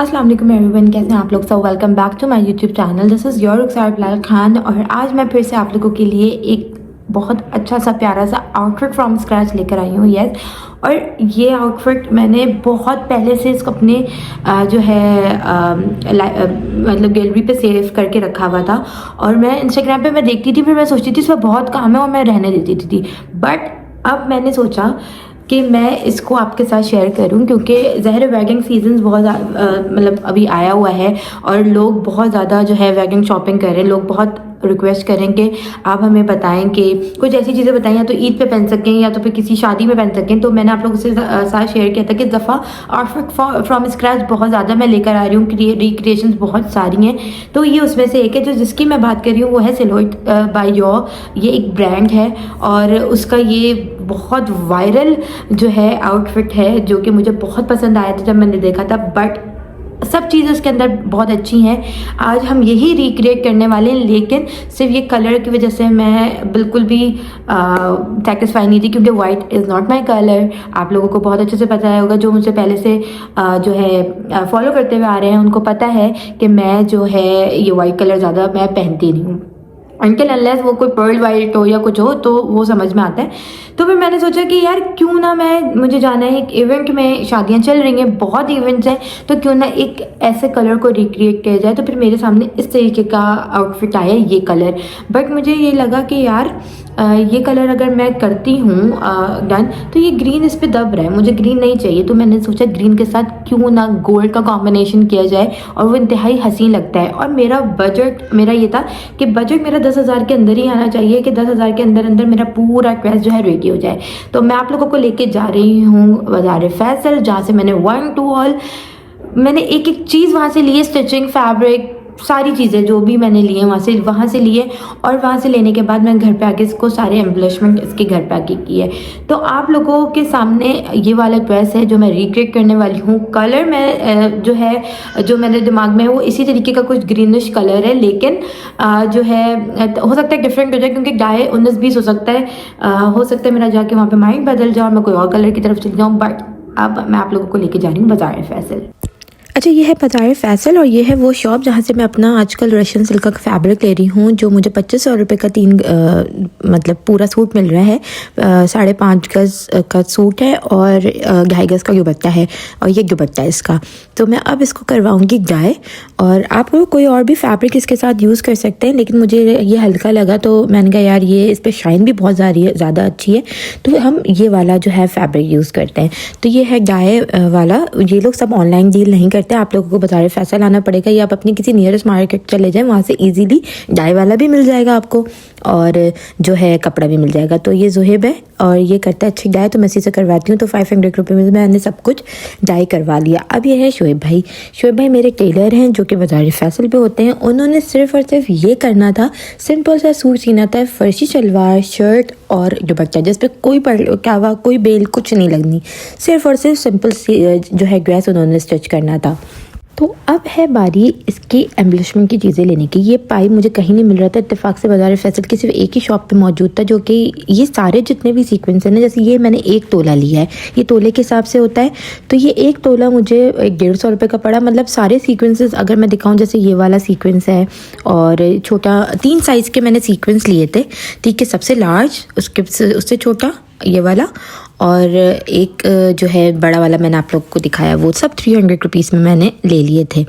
अस्सलाम वालेकुम एवरीवन, कैसे हैं आप लोग सब। Welcome back to my YouTube channel. This is your Rukhsar Bilal Khan और आज मैं फिर से आप लोगों के लिए एक बहुत अच्छा सा प्यारा सा आउटफिट फ्रॉम स्क्रैच लेकर आई हूँ। यस, और ये आउटफिट मैंने बहुत पहले से इसको अपने जो है मतलब गैलरी पे सेव करके रखा हुआ था और मैं इंस्टाग्राम पे मैं देखती थी, फिर मैं सोचती थी इसमें बहुत काम है और मैं रहने देती थी। बट अब मैंने सोचा कि मैं इसको आपके साथ शेयर करूं क्योंकि ज़ाहिर वेडिंग सीजन बहुत मतलब अभी आया हुआ है और लोग बहुत ज़्यादा जो है वेडिंग शॉपिंग कर रहे हैं। लोग बहुत रिक्वेस्ट करें कि आप हमें बताएं कि कुछ ऐसी चीज़ें बताएं या तो ईद पे पहन सकें या तो फिर किसी शादी में पहन सकें। तो मैंने आप लोगों से साथ शेयर किया था कि दफ़ा आउटफिट फ्रॉम स्क्रैच बहुत ज़्यादा मैं लेकर आ रही हूँ, रिक्रिएशंस बहुत सारी हैं। तो ये उसमें से एक है जो जिसकी मैं बात कर रही हूँ, वो है सिलोइट बाय योर। ये एक ब्रांड है और उसका ये बहुत वायरल जो है आउटफिट है जो कि मुझे बहुत पसंद आया था जब मैंने देखा था। बट सब चीज़ें उसके अंदर बहुत अच्छी हैं। आज हम यही रिक्रिएट करने वाले हैं, लेकिन सिर्फ ये कलर की वजह से मैं बिल्कुल भी सेटिस्फाई नहीं थी क्योंकि white is not my colour. आप लोगों को बहुत अच्छे से पता होगा, जो मुझे पहले से जो है फॉलो करते हुए आ रहे हैं उनको पता है कि मैं जो है ये वाइट कलर ज़्यादा मैं पहनती नहीं हूँ। अनटिल अनलेस वो कोई पर्ल वाइट हो या कुछ हो तो वो समझ में आता है। तो फिर मैंने सोचा कि यार क्यों ना मुझे जाना है एक इवेंट में, शादियां चल रही हैं, बहुत इवेंट्स हैं, तो क्यों ना एक ऐसे कलर को रिक्रिएट किया जाए। तो फिर मेरे सामने इस तरीके का आउटफिट आया, ये कलर। बट मुझे ये लगा कि यार ये कलर अगर मैं करती हूँ डन तो ये ग्रीन इस पर दब रहा है, मुझे ग्रीन नहीं चाहिए। तो मैंने सोचा ग्रीन के साथ क्यों ना गोल्ड का कॉम्बिनेशन किया जाए और वो इंतहाई हसीन लगता है। और मेरा बजट मेरा ये था कि बजट मेरा 10,000 के अंदर ही आना चाहिए कि 10,000 के अंदर अंदर मेरा पूरा ड्रेस जो है रेडी हो जाए। तो मैं आप लोगों को लेके जा रही हूँ बाजार फैसल, जहाँ से मैंने वन टू ऑल मैंने एक एक चीज़ वहाँ से लिए, स्टिचिंग, फैब्रिक, सारी चीज़ें जो भी मैंने लिए वहाँ से लिए। और वहाँ से लेने के बाद मैं घर पे आके इसको सारे एम्बलिशमेंट इसके घर पे आके किए। तो आप लोगों के सामने ये वाला ड्रेस है जो मैं रिक्रिएट करने वाली हूँ। कलर में जो है जो मेरे दिमाग में है वो इसी तरीके का कुछ ग्रीनिश कलर है, लेकिन जो है हो सकता है डिफरेंट हो जाए क्योंकि डाई 19-20 हो सकता है मेरा जाके वहाँ पर माइंड बदल जाए और मैं कोई और कलर की तरफ चली जाऊँ। बट अब मैं आप लोगों को लेके जा रही हूँ बाजार फैसल। अच्छा, ये है बाजार फैसल और ये है वो शॉप जहाँ से मैं अपना आजकल रशियन सिल्क का फैब्रिक ले रही हूँ, जो मुझे 2500 रुपये का मतलब पूरा सूट मिल रहा है। 5.5 गज का सूट है और 2.5 गज का दुपट्टा है और ये दुपट्टा है इसका। तो मैं अब इसको करवाऊँगी डाई और आप लोग कोई और भी फैब्रिक इसके साथ यूज़ कर सकते हैं, लेकिन मुझे ये हल्का लगा तो मैंने कहा यार ये इस पर शाइन भी बहुत ज़्यादा अच्छी है, तो हम ये वाला जो है फैब्रिक यूज़ करते हैं। तो ये है डाई वाला। ये लोग सब ऑनलाइन डील नहीं करते, आप लोगों को बाजार फैसल आना पड़ेगा या आप अपनी किसी नियरेस्ट मार्केट चले जाएं, वहाँ से इजीली डाई वाला भी मिल जाएगा आपको और जो है कपड़ा भी मिल जाएगा। तो ये ज़ुहैब है और ये करता है अच्छी डाई, तो मैं इसी से करवाती हूँ। तो 500 रुपये में मैंने सब कुछ डाई करवा लिया। अब ये है शोएब भाई मेरे टेलर हैं जो कि बाजार फैसल पे होते हैं। उन्होंने सिर्फ और सिर्फ ये करना था, सिंपल सा सूट सीना था, फर्शी सलवार, शर्ट और दुपट्टा, जिस पे कोई कावा कोई बेल कुछ नहीं लगनी, सिर्फ और सिर्फ सिंपल जो है ड्रेस उन्होंने स्टिच करना था। तो अब है बारी इसकी एम्बलिशमेंट की चीज़ें लेने की। ये पाइप मुझे कहीं नहीं मिल रहा था, इत्तेफाक से बाजार फैसल की सिर्फ एक ही शॉप पे मौजूद था, जो कि ये सारे जितने भी सीक्वेंस हैं ना, जैसे ये मैंने 1 तोला लिया है, ये तोले के हिसाब से होता है। तो ये 1 तोला मुझे 150 रुपये का पड़ा। मतलब सारे सीक्वेंसेस अगर मैं दिखाऊं, जैसे ये वाला सीक्वेंस है और छोटा 3 साइज़ के मैंने सीक्वेंस लिए थे, ठीक है, सबसे लार्ज, उससे छोटा ये वाला और एक जो है बड़ा वाला मैंने आप लोग को दिखाया, वो सब 300 रुपीज़ में मैंने ले लिए थे।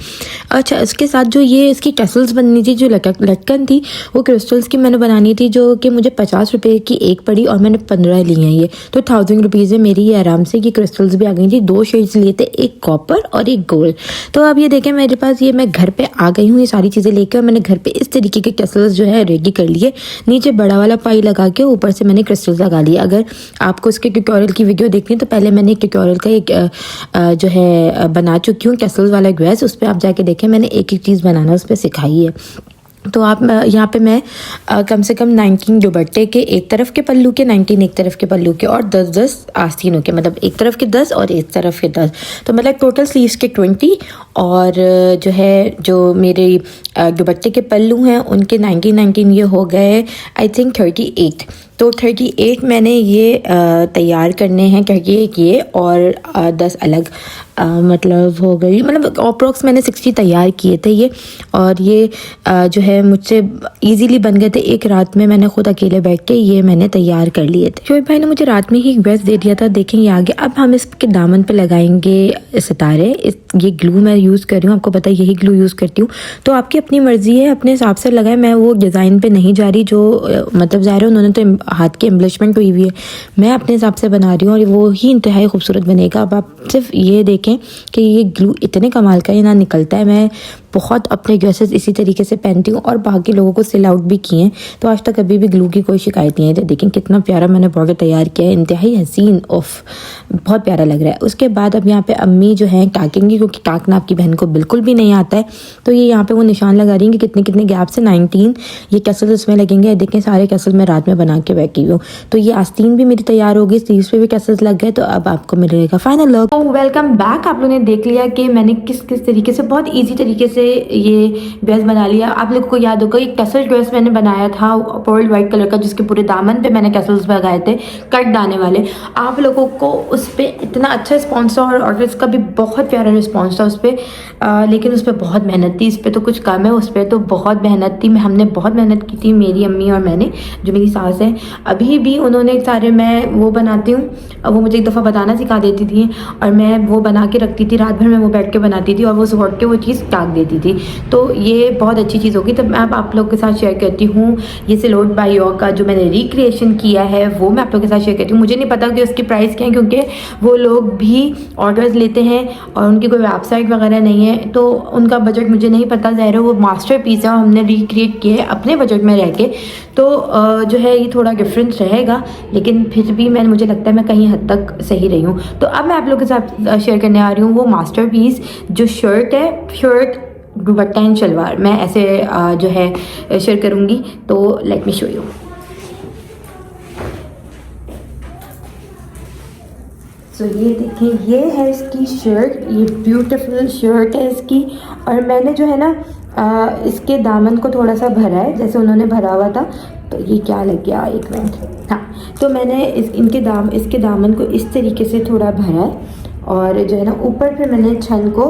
अच्छा, इसके साथ जो ये इसकी टसल्स बननी थी, जो लटकन थी, वो क्रिस्टल्स की मैंने बनानी थी, जो कि मुझे 50 रुपये की एक पड़ी और मैंने 15 लिए हैं। ये तो 1000 रुपीज़ में मेरी ये आराम से ये क्रिस्टल्स भी आ गई थी। 2 शेड्स लिए थे, एक कॉपर और एक गोल्ड। तो अब ये देखें मेरे पास ये मैं घर पर आ गई हूँ ये सारी चीज़ें लेकर, और मैंने घर पर इस तरीके के टसल्स जो है रेडी कर लिए। नीचे बड़ा वाला पाई लगा के ऊपर से मैंने क्रिस्टल्स लगा लिए। अगर आपको इसके ट्यूटोरियल की वीडियो देखनी है तो पहले मैंने एक ट्यूटोरियल का एक जो है बना चुकी हूँ टसल्स वाला ड्रेस, उस पर आप जाके देखें, मैंने एक एक चीज़ बनाना उस पर सिखाई है। तो आप यहाँ पे मैं कम से कम 19 दुपट्टे के एक तरफ के पल्लू के, 19 एक तरफ के पल्लू के और 10-10 आस्तीनों के, मतलब एक तरफ के 10 और एक तरफ के 10, तो मतलब टोटल स्लीव्स के 20 और जो है जो मेरे दुपट्टे के पल्लू हैं उनके 19 ये हो गए आई थिंक 38। तो 38 मैंने ये तैयार करने हैं, क्योंकि ये और 10 अलग मतलब हो गई, मतलब अप्रॉक्स मैंने 60 तैयार किए थे ये, और ये जो है मुझसे इजीली बन गए थे। एक रात में मैंने खुद अकेले बैठ के ये मैंने तैयार कर लिए थे। शोएब भाई ने मुझे रात में ही एक ड्रेस दे दिया था, देखें ये आगे। अब हम इसके दामन पे लगाएंगे सितारे। ये ग्लू मैं यूज़ कर रही हूँ, आपको पता है यही ग्लू यूज़ करती हूँ, तो आपकी अपनी मर्ज़ी है, अपने हिसाब से लगाए। मैं वो डिज़ाइन पे नहीं जा रही जो मतलब ज़ाहिर है उन्होंने तो हाथ की एम्बलिशमेंट हुई हुई है, मैं अपने हिसाब से बना रही हूँ और वो ही इंतहाई खूबसूरत बनेगा। अब आप सिर्फ ये देखें कि ये ग्लू इतने कमाल का ये ना निकलता है। मैं बहुत अपने ड्रेसेस इसी तरीके से पहनती हूँ और बाकी लोगों को सिल आउट भी किए हैं, तो आज तक कभी भी ग्लू की कोई शिकायत नहीं है। तो देखें कितना प्यारा मैंने बॉर्डर तैयार किया है, इंतहाई हसीन, ऑफ बहुत प्यारा लग रहा है। उसके बाद अब यहाँ पे अम्मी जो है टाकेंगी, क्योंकि टाकना आपकी बहन को बिल्कुल भी नहीं आता है, तो ये यहाँ पे वो निशान लगा रही हैं कि कितने कितने गैप से 19 ये कैसल इसमें लगेंगे। देखें सारे कैसल मैं रात में बना के बैठी हूँ। तो ये आस्तीन भी मेरी तैयार हो गई, स्लीव्स पे भी कैसल लग गए, तो अब आपको मिलेगा फाइनल लुक। Welcome back. आप लोगों ने देख लिया कि मैंने किस किस तरीके से बहुत इजी तरीके से ये ड्रेस बना लिया। आप लोगों को याद होगा एक कैसल ड्रेस मैंने बनाया था पर्ल वाइट कलर का, जिसके पूरे दामन पे मैंने कैसल्स लगाए थे कट दाने वाले। आप लोगों को उस पर इतना अच्छा रिस्पॉन्स था और इसका भी बहुत प्यारा रिस्पॉन्स था उस पर, लेकिन उस पर बहुत मेहनत थी। इस पर तो कुछ कम है, उस पर तो बहुत मेहनत थी। हमने बहुत मेहनत की थी, मेरी अम्मी और मैंने, जो मेरी सास है। अभी भी उन्होंने सारे, मैं वो बनाती हूँ, वो मुझे एक दफ़ा बताना सिखा देती थी और मैं वो बना के रखती थी, रात भर में वो बैठ के बनाती थी और वो सुबह के वो चीज़ टाक देती थी। तो ये बहुत अच्छी चीज़ होगी। तो मैं अब आप लोगों के साथ शेयर करती हूँ ये सिलोट बाय योर का जो मैंने रिक्रिएशन किया है, वो मैं आप लोगों के साथ शेयर करती हूँ। मुझे नहीं पता कि उसकी प्राइस क्या है, क्योंकि वो लोग भी ऑर्डर्स लेते हैं और उनकी कोई वेबसाइट वगैरह नहीं है, तो उनका बजट मुझे नहीं पता। ज़ाहिर है वो मास्टर पीस है, हमने रिक्रिएट किए है अपने बजट में रह के, तो जो है ये थोड़ा डिफरेंस रहेगा, लेकिन फिर भी मुझे लगता है मैं कहीं हद तक सही रही हूँ। तो अब मैं आप लोगों के साथ शेयर करने आ रही हूँ वो मास्टर पीस जो शर्ट है, शर्ट दुपट्टा एंड शलवार मैं ऐसे जो है शेयर करूँगी। तो लेट मी शो यू। सो ये देखें, ये है इसकी शर्ट, ये ब्यूटीफुल शर्ट है इसकी। और मैंने जो है ना इसके दामन को थोड़ा सा भरा है, जैसे उन्होंने भरा हुआ था। तो ये क्या लग गया, एक मिनट, हाँ, तो मैंने इसके दामन को इस तरीके से थोड़ा भरा है और जो है ना ऊपर पे मैंने छन को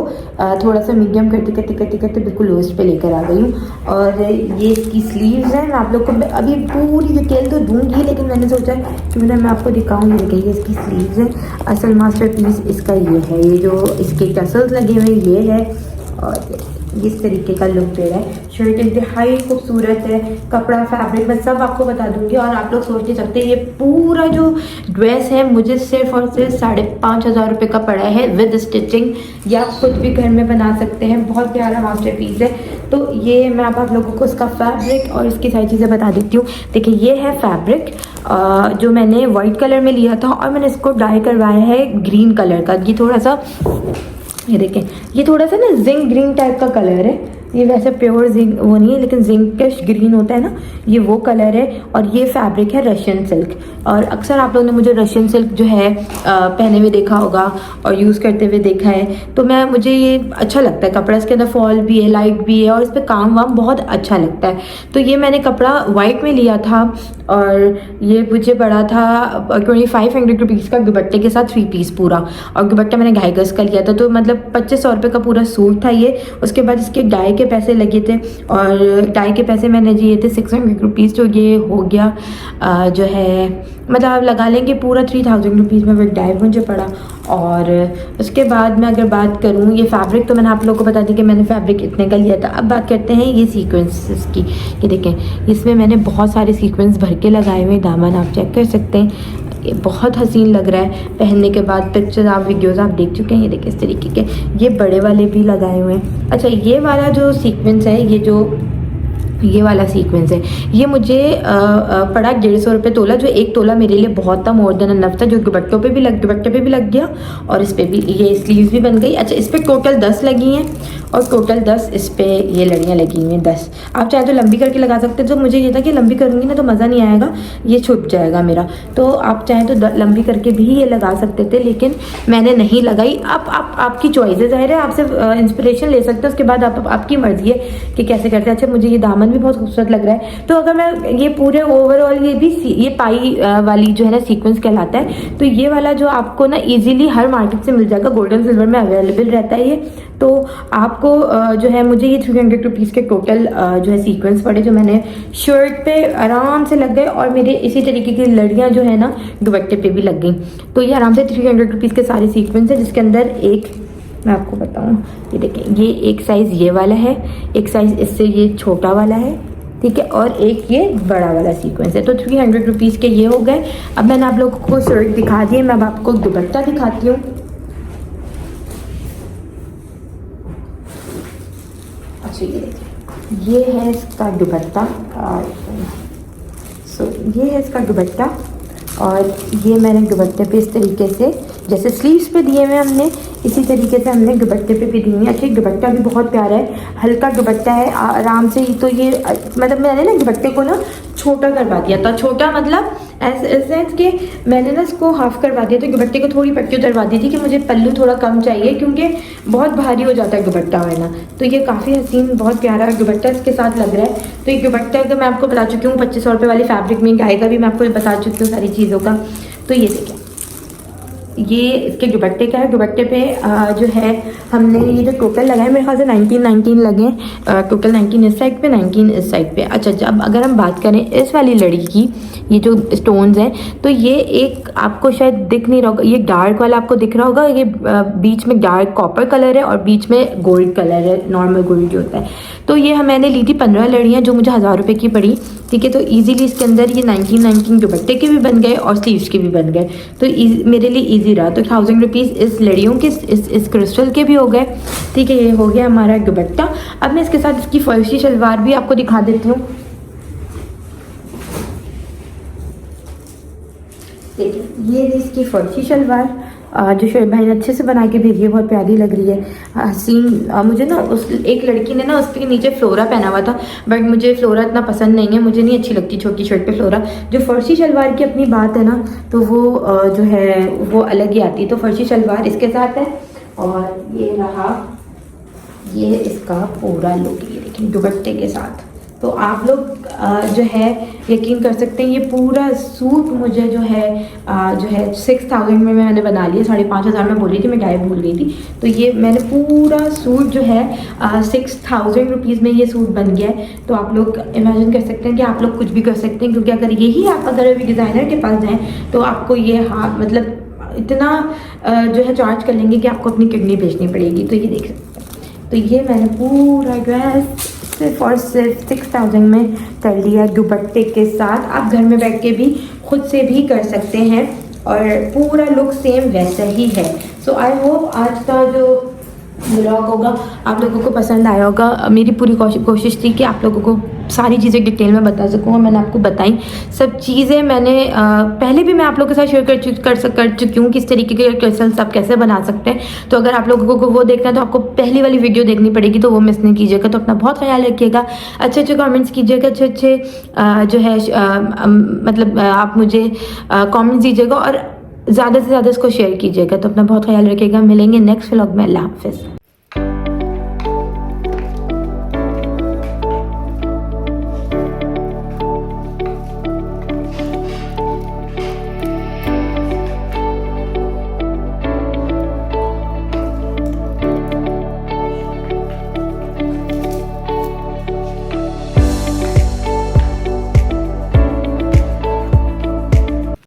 थोड़ा सा मीडियम करते बिल्कुल लोएस्ट पे लेकर आ गई हूँ। और ये इसकी स्लीव्स हैं, मैं आप लोग को अभी पूरी डिटेल तो दूंगी, लेकिन मैंने सोचा कि मैं आपको दिखाऊँ। ये देखिए इसकी स्लीव्स हैं। असल मास्टर पीस इसका ये है, ये जो इसके टसल्स लगे हुए ये है और इस तरीके का लुक दे रहा है। शर्ट इंतहाई खूबसूरत है, कपड़ा फैब्रिक मैं सब आपको बता दूंगी। और आप लोग सोच नहीं सकते ये पूरा जो ड्रेस है मुझे सिर्फ और सिर्फ 5,500 रुपये का पड़ा है विद स्टिचिंग, या खुद भी घर में बना सकते हैं। बहुत प्यारा मास्टर पीस है। तो ये मैं आप लोगों को इसका फैब्रिक और इसकी सारी चीज़ें बता देती हूँ। देखिए ये है फैब्रिक जो मैंने वाइट कलर में लिया था और मैंने इसको डाई करवाया है ग्रीन कलर का। ये थोड़ा सा, ये देखें, ये थोड़ा सा ना जिंक ग्रीन टाइप का कलर है। ये वैसे प्योर जिंक वो नहीं है, लेकिन जिंकिश ग्रीन होता है ना, ये वो कलर है। और ये फैब्रिक है रशियन सिल्क। और अक्सर आप लोगों ने मुझे रशियन सिल्क जो है पहने हुए देखा होगा और यूज़ करते हुए देखा है, तो मुझे ये अच्छा लगता है कपड़ा। इसके अंदर फॉल भी है, लाइट भी है और इस पर काम वाम बहुत अच्छा लगता है। तो ये मैंने कपड़ा वाइट में लिया था और ये मुझे पड़ा था 2500 रुपीज़ का, दुपट्टे के साथ 3 पीस पूरा। और दुपट्टा मैंने 2.5 गज का लिया था, तो मतलब 2500 रुपये का पूरा सूट था ये। उसके बाद इसके डाई के पैसे लगे थे और डाई के पैसे मैंने दिए थे 600 रुपीज़, तो ये हो गया जो है मतलब आप लगा लेंगे पूरा 3000 रुपीज़ में विद डाई मुझे पड़ा। और उसके बाद मैं अगर बात करूँ ये फैब्रिक, तो मैंने आप लोगों को बता दी कि मैंने फैब्रिक इतने का लिया था। अब बात करते हैं ये सीक्वेंसेस की। ये देखें, इसमें मैंने बहुत सारे सीक्वेंस भर के लगाए हुए दामन, आप चेक कर सकते हैं। ये बहुत हसीन लग रहा है पहनने के बाद। पिक्चर्स आप वीडियोस आप देख चुके हैं। ये देखिए इस तरीके के ये बड़े वाले भी लगाए हुए हैं। अच्छा, ये वाला जो सीक्वेंस है, ये वाला सीक्वेंस है, ये मुझे पड़ा 150 रुपये तोला, जो 1 तोला मेरे लिए बहुत था, मोर देन इनफ था, जो दुपट्टे पे भी लग गया और इस पर भी ये स्लीव्स भी बन गई। अच्छा, इस पर टोटल 10 लगी हैं और टोटल 10 इस पे ये लड़ियाँ लगी हुई हैं, 10। आप चाहे तो लंबी करके लगा सकते हैं, तो मुझे ये था कि लंबी करूँगी ना तो मज़ा नहीं आएगा, ये छुप जाएगा मेरा। तो आप चाहें तो लंबी करके भी ये लगा सकते थे, लेकिन मैंने नहीं लगाई। अब आपकी चॉइस है, ज़ाहिर है आपसे इंस्पिरेशन ले सकते हैं, उसके बाद आपकी मर्जी है कि कैसे करते हैं। अच्छा, मुझे ये दामन भी बहुत खूबसूरत लग रहा है। तो अगर मैं ये पूरे ओवरऑल ये पाई वाली जो है ना सीक्वेंस कहलाता है, तो ये वाला जो आपको ना इजीली हर मार्केट से मिल जाएगा, गोल्डन सिल्वर में अवेलेबल रहता है ये। तो आपको जो है, मुझे ये 300 रुपीज़ के टोटल जो है सीक्वेंस पड़े, जो मैंने शर्ट पे आराम से लग गए, और मेरे इसी तरीके की लड़ियाँ जो है ना दुपट्टे पे भी लग गई। तो ये आराम से 300 रुपीज़ के सारे सीक्वेंस है, जिसके अंदर एक मैं आपको बताऊँ, ये देखें, ये एक साइज़ ये वाला है, एक साइज़ इससे ये छोटा वाला है, ठीक है, और एक ये बड़ा वाला सीक्वेंस है। तो 300 रुपीज़ के ये हो गए। अब मैंने आप लोगों को शर्ट दिखा दी है, मैं अब आपको दुपट्टा दिखाती हूँ। अच्छा, ये देखिए, ये है इसका दुपट्टा, ये है इसका दुपट्टा, और ये मैंने दुपट्टे पे इस तरीके से, जैसे स्लीव्स पे दिए हुए हमने, इसी तरीके से हमने दुपट्टे पे भी दिए हैं। अच्छा, दुपट्टा भी बहुत प्यारा है, हल्का दुपट्टा है, आराम से ही। तो ये मतलब मैंने ना दुपट्टे को ना छोटा करवा दिया था, छोटा मतलब ऐसे कि मैंने ना इसको हाफ करवा दिया, तो दुपट्टे को थोड़ी पट्टी उतरवा दी थी कि मुझे पल्लू थोड़ा कम चाहिए, क्योंकि बहुत भारी हो जाता है दुपट्टा वरना। तो ये काफ़ी हसीन, बहुत प्यारा दुपट्टा इसके साथ लग रहा है। तो ये दुपट्टा का मैं आपको बता चुकी हूँ 2500 रुपये वाली फैब्रिक में आएगा, भी मैं आपको बता चुकी हूँ सारी चीज़ों का। तो ये देखिए, ये इसके दुपट्टे का है। दुपट्टे पे जो है हमने ये जो टोटल लगाए, मेरे ख्याल से 19 लगे, टोटल 19 इस साइड पे, 19 इस साइड पे। अच्छा, अब अगर हम बात करें इस वाली लड़ी की, ये जो स्टोन्स हैं, तो ये एक आपको शायद दिख नहीं रहा होगा, ये डार्क वाला आपको दिख रहा होगा, ये बीच में डार्क कॉपर कलर है और बीच में गोल्ड कलर है, नॉर्मल गोल्ड जो होता है। तो ये मैंने ली थी 15 लड़ियाँ, जो मुझे 1000 रुपये की पड़ी, ठीक है। तो इजीली इसके अंदर ये 19 दुपट्टे के भी बन गए और स्लीव्स के भी बन गए, तो मेरे लिए इजी रहा। तो 1000 रुपीज़ इस लड़ियों के, इस क्रिस्टल के भी हो गए, ठीक है। ये हो गया हमारा दुपट्टा। अब मैं इसके साथ इसकी फर्शी शलवार भी आपको दिखा देती हूँ। देखिए, ये इसकी फर्शी शलवार, जो शोएब भाई ने अच्छे से बना के भेजी है, बहुत प्यारी लग रही है, हसीन। मुझे ना उस एक लड़की ने ना उसके नीचे फ्लोरा पहना हुआ था, बट मुझे फ्लोरा इतना पसंद नहीं है, मुझे नहीं अच्छी लगती छोटी शर्ट पे फ्लोरा। जो फर्शी शलवार की अपनी बात है ना, तो वो जो है वो अलग ही आती है। तो फर्शी शलवार इसके साथ है, और ये रहा ये इसका पूरा लुक, ये देखिए दुपट्टे के साथ। तो आप लोग जो है यकीन कर सकते हैं, ये पूरा सूट मुझे जो है 6000 में मैंने बना लिया। 5500 में बोली थी, मैं गायब भूल गई थी। तो ये मैंने पूरा सूट जो है 6000 रुपीज़ में ये सूट बन गया है। तो आप लोग इमेजिन कर सकते हैं कि आप लोग कुछ भी कर सकते हैं, क्योंकि अगर यही आप अगर अभी डिज़ाइनर के पास जाएँ तो आपको ये मतलब इतना जो है चार्ज कर लेंगे कि आपको अपनी किडनी बेचनी पड़ेगी। तो ये देख सकते हैं। तो ये मैंने पूरा ड्रेस सिर्फ 6000 में कर लिया दुपट्टे के साथ। आप घर में बैठ के भी खुद से भी कर सकते हैं, और पूरा लुक सेम वैसा ही है। सो आई होप आज का जो व्लॉग होगा आप लोगों को पसंद आया होगा। मेरी पूरी कोशिश थी कि आप लोगों को सारी चीज़ें डिटेल में बता सकूँ, और मैंने आपको बताई सब चीज़ें। मैंने पहले भी मैं आप लोगों के साथ शेयर कर चुकी हूँ किस तरीके के क्रिस्टल्स आप कैसे बना सकते हैं। तो अगर आप लोगों को वो देखना है तो आपको पहली वाली वीडियो देखनी पड़ेगी, तो वो मिस नहीं कीजिएगा। तो अपना बहुत ख्याल रखिएगा, अच्छे कमेंट्स कीजिएगा, अच्छे जो है मतलब आप मुझे कमेंट्स दीजिएगा, और ज़्यादा से ज़्यादा इसको शेयर कीजिएगा। तो अपना बहुत ख्याल रखिएगा। मिलेंगे नेक्स्ट व्लॉग में। अल्लाह हाफ़िज़।